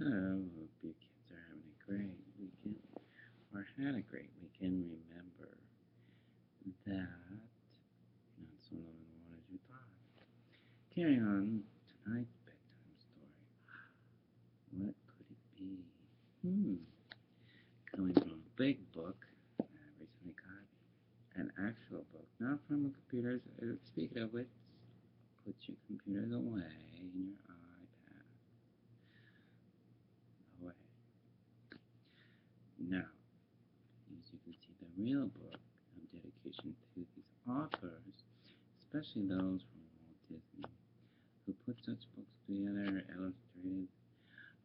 Oh, hope you kids are having a great weekend or had a great weekend. Remember that not so long ago as you thought. Carry on tonight's bedtime story. What could it be? Hmm. Coming from a big book I recently got an actual book, not from a computer. Speaking of which, put your computers away and your iPad away. Now, as you can see, the real book of dedication to these authors, especially those from Walt Disney, who put such books together, illustrated,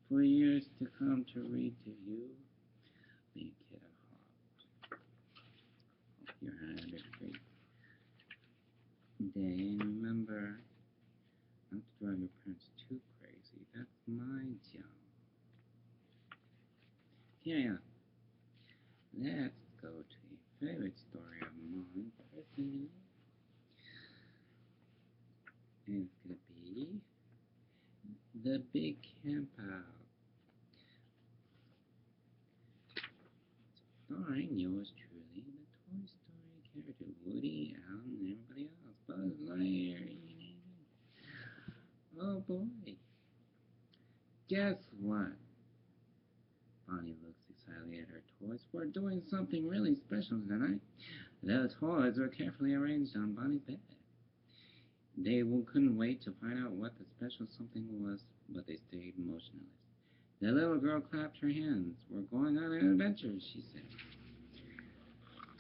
for years to come to read to you, the kid at heart. Hope you're having a great day, and remember not to drive your parents too crazy. That's my job. Yeah, let's go to a favorite story of mine personally. And it's gonna be The Big Camp Out, starring yours truly, the Toy Story character Woody, Alan, and everybody else. Buzz Lightyear, you name it. Oh boy. Guess what? Bonnie looks excitedly at her toys. We're doing something really special tonight. The toys were carefully arranged on Bonnie's bed. They couldn't wait to find out what the special something was, but they stayed motionless. The little girl clapped her hands. We're going on an adventure, she said.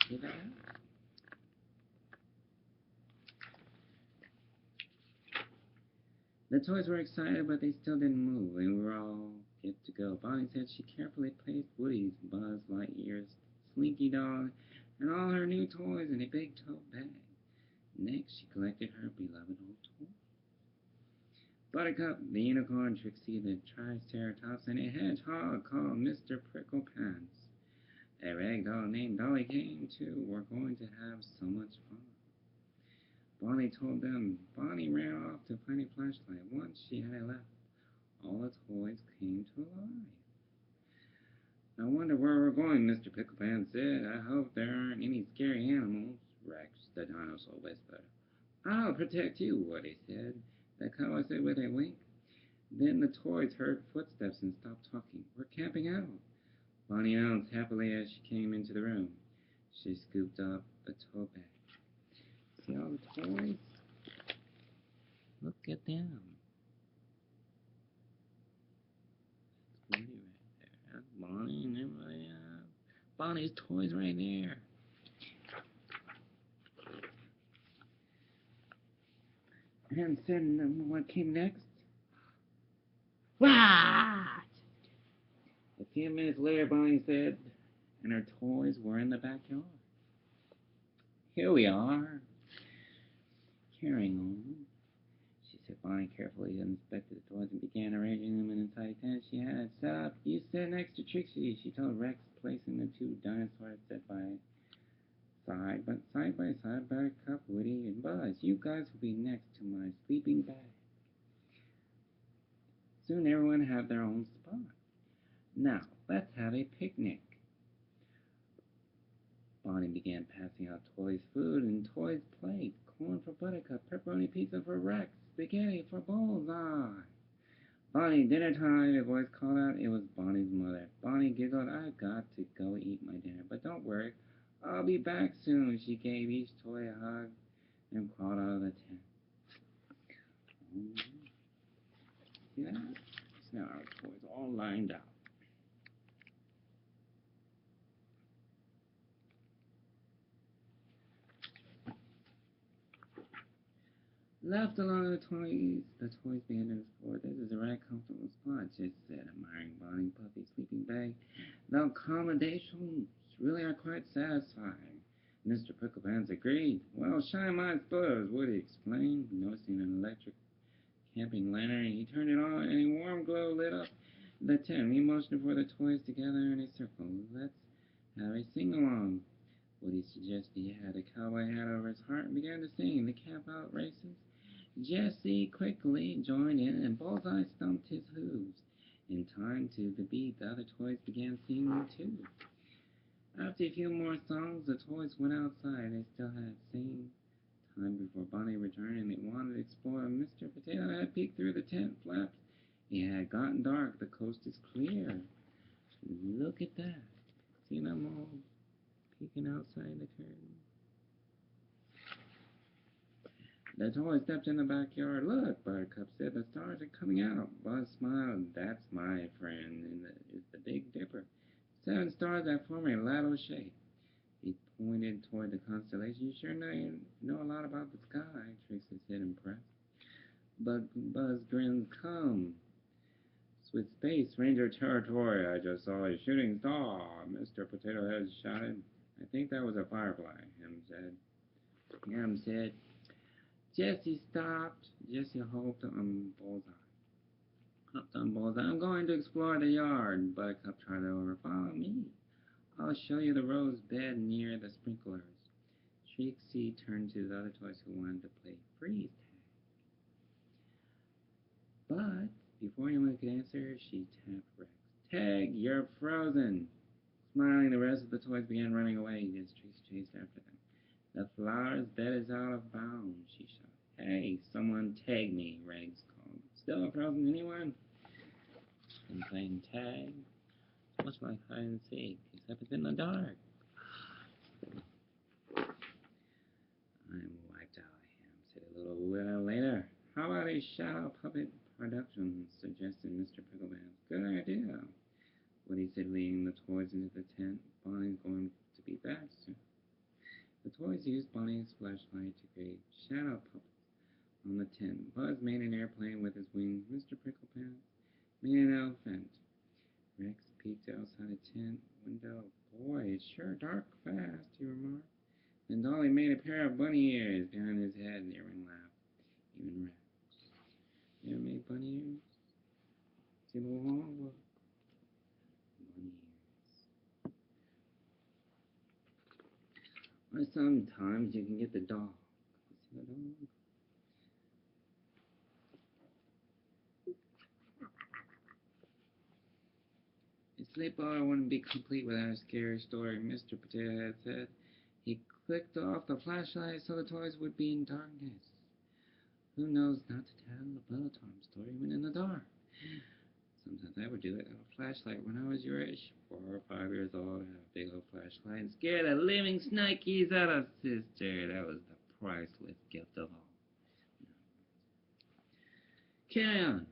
See that? The toys were excited, but they still didn't move, and we were all good to go. Bonnie said she carefully placed Woody's, Buzz Lightyear's, Slinky Dog, and all her new toys in a big tote bag. Next, she collected her beloved old toys. Buttercup, the unicorn, Trixie, the Triceratops, and a hedgehog called Mr. Pricklepants. A ragdoll named Dolly came too. We're going to have so much fun. Bonnie told them. Bonnie ran off to find a flashlight. Once she had left, all the toys came to life. I wonder where we're going, Mr. Picklepan said. I hope there aren't any scary animals, Rex the dinosaur whispered. I'll protect you, Woody said. The cowboy said with a wink. Then the toys heard footsteps and stopped talking. We're camping out. Bonnie announced happily as she came into the room. She scooped up the tote bag. See all the toys? Look at them. That's Woody right there. That's Bonnie and everybody else. Bonnie's toys right there. And said what came next? What? A few minutes later, Bonnie said, and her toys were in the backyard. Here we are. Carrying on. She said Bonnie carefully inspected the toys and began arranging them in a tidy tent she had set up. You sit next to Trixie, she told Rex, placing the two dinosaurs side by side, Buttercup, Woody, and Buzz. You guys will be next to my sleeping bag. Soon everyone had their own spot. Now, let's have a picnic. Bonnie began passing out Toys food and Toys plates, corn for Buttercup, pepperoni pizza for Rex, spaghetti for Bullseye. Bonnie, dinner time, a voice called out. It was Bonnie's mother. Bonnie giggled, I've got to go eat my dinner, but don't worry, I'll be back soon. She gave each toy a hug and crawled out of the tent. Yeah, so now our toys all lined up. Left alone the toys began to explore. This is a right comfortable spot, Jess said, admiring Bonnie Puppy's sleeping bag. The accommodations really are quite satisfying. Mr. Picklepants agreed. Well, shine my spurs, Woody explained, noticing an electric camping lantern. He turned it on, and a warm glow lit up the tent. He motioned for the toys together in a circle. Let's have a sing-along. Woody suggested he had a cowboy hat over his heart and began to sing the camp-out races. Jesse quickly joined in, and Bullseye stumped his hooves. In time to the beat, the other toys began singing too. After a few more songs, the toys went outside. They still had same time before Bonnie returned, and they wanted to explore. Mr. Potato Head peeked through the tent flaps. It had gotten dark. The coast is clear. Look at that. See them all peeking outside the curtain? The toy stepped in the backyard. Look, Buttercup said, the stars are coming out. Buzz smiled. That's my friend, is the Big Dipper. 7 stars that form a ladle shape. He pointed toward the constellation. You sure know a lot about the sky, Trixie said, impressed. But Buzz grinned. Come. With Space Ranger territory, I just saw a shooting star, Mr. Potato Head shouted. I think that was a firefly, Ham said. Jessie stopped. Jessie hopped on Bullseye. I'm going to explore the yard. Buttercup tried over. Follow me. I'll show you the rose bed near the sprinklers. Trixie turned to the other toys who wanted to play freeze tag. But before anyone could answer, she tapped Rex. Tag, you're frozen. Smiling, the rest of the toys began running away as Trixie chased after them. The flower's bed is out of bounds, she shouted. Hey, someone tag me, Rex called. Still frozen, anyone? Been playing tag. It's much like hide and seek, except it's in the dark. I'm wiped out, Ham said a little while later. How about a shadow puppet production, suggested Mr. Pickleband. Good idea. Woody said, leading the toys into the tent. Bonnie's going to be back soon. The toys used Bonnie's flashlight to create shadow puppets on the tent. Buzz made an airplane with his wings. Mr. Pricklepants made an elephant. Rex peeked outside the tent window. Boy, it's sure dark fast, he remarked. Then Dolly made a pair of bunny ears behind his head, and everyone laughed, even Rex. You ever made bunny ears? See the wall? Look. Bunny ears. Or sometimes you can get the dog. See the dog? A sleepover wouldn't be complete without a scary story, Mr. Potato Head said. He clicked off the flashlight so the toys would be in darkness. Who knows not to tell a bedtime story when in the dark? Sometimes I would do it on a flashlight when I was your age, 4 or 5 years old. I had a big old flashlight and scared the living snikies out of sister. That was the priceless gift of all. Carry on.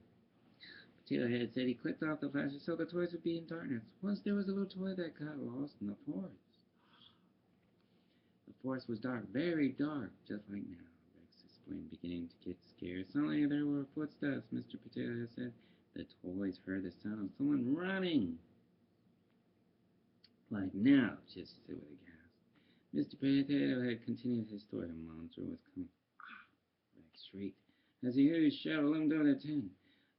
Potato Head said he clicked off the flashlight so the toys would be in darkness. Once there was a little toy that got lost in the forest. The forest was dark, very dark, just like now, Rex explained, beginning to get scared. Suddenly there were footsteps, Mr. Potato Head said. The toys heard the sound of someone running. Like now, just said with a gasp. Mr. Potato Head continued his story. A monster was coming. Rex shrieked as he heard his shadow loomed over the tent.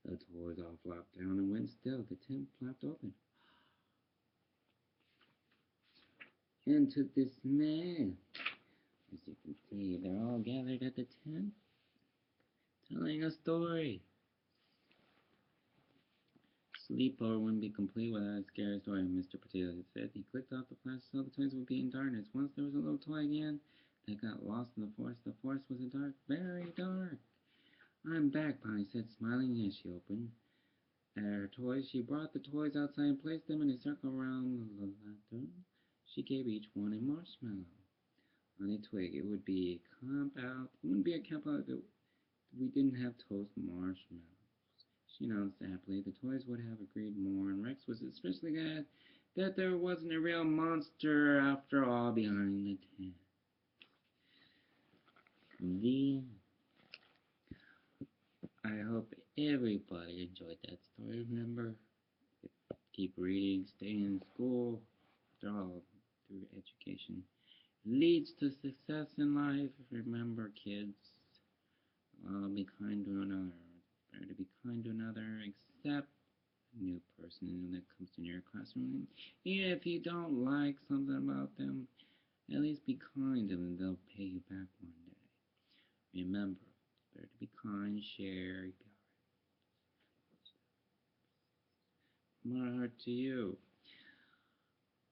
The toys all flopped down and went still. The tent flapped open. Into dismay. As you can see, they're all gathered at the tent, telling a story. Sleepover wouldn't be complete without a scary story, Mr. Potato Head said. He clicked off the flash so the toys would be in darkness. Once there was a little toy again that got lost in the forest. The forest was dark, very dark. I'm back, Bonnie said, smiling as she opened her toys. She brought the toys outside and placed them in a circle around the lantern. She gave each one a marshmallow on a twig. It would be a camp out. It wouldn't be a camp out if we didn't have toast marshmallows. She announced happily. The toys would have agreed more, and Rex was especially glad that there wasn't a real monster after all behind the tent. I hope everybody enjoyed that story. Remember, keep reading, stay in school. After all, through education leads to success in life. Remember, kids, be kind to another. Better to be kind to another, accept a new person that comes in your classroom. Even if you don't like something about them, at least be kind to them. They'll pay you back one day. Remember, it's better to be kind, share, from my heart to you.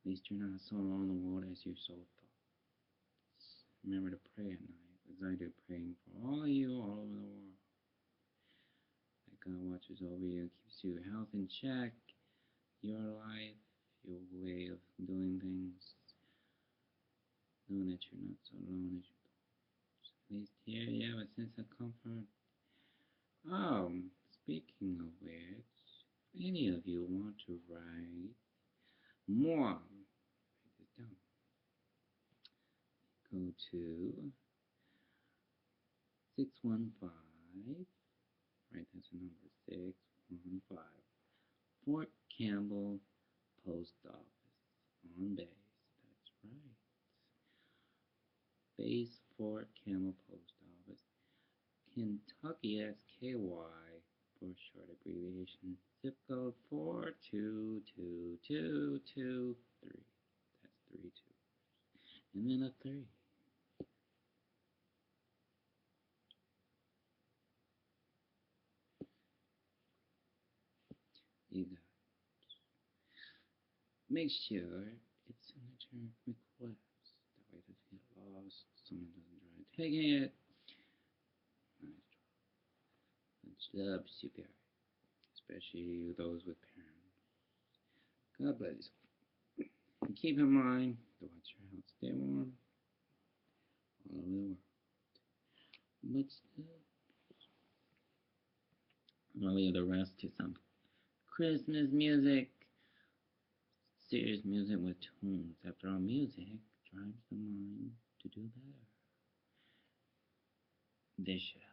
At least you're not so alone in the world as your soul thoughts. Remember to pray at night, as I do, praying for all of you all over the world. That God watches over you, keeps your health in check, your life, your way of doing things, knowing that you're not so alone as you thought. At least here you have a sense of comfort. Oh, speaking of which, if any of you want to write more, write this down. Go to 615, right, that's the number, 615, Fort Campbell Post Office, on base, that's right. Base Fort Campbell Post Office, Kentucky, that's KY for short abbreviation. Zip code 4222223. That's 3 2. And then a 3. You got it. Make sure it's signature request. That way it doesn't get lost. Someone doesn't try taking it. Nice job. Good job, super. Especially those with parents. God bless. And keep in mind to watch your health stay warm all over the world. But still, I'll leave the rest to some Christmas music. Serious music with tunes. After all, music drives the mind to do better. This should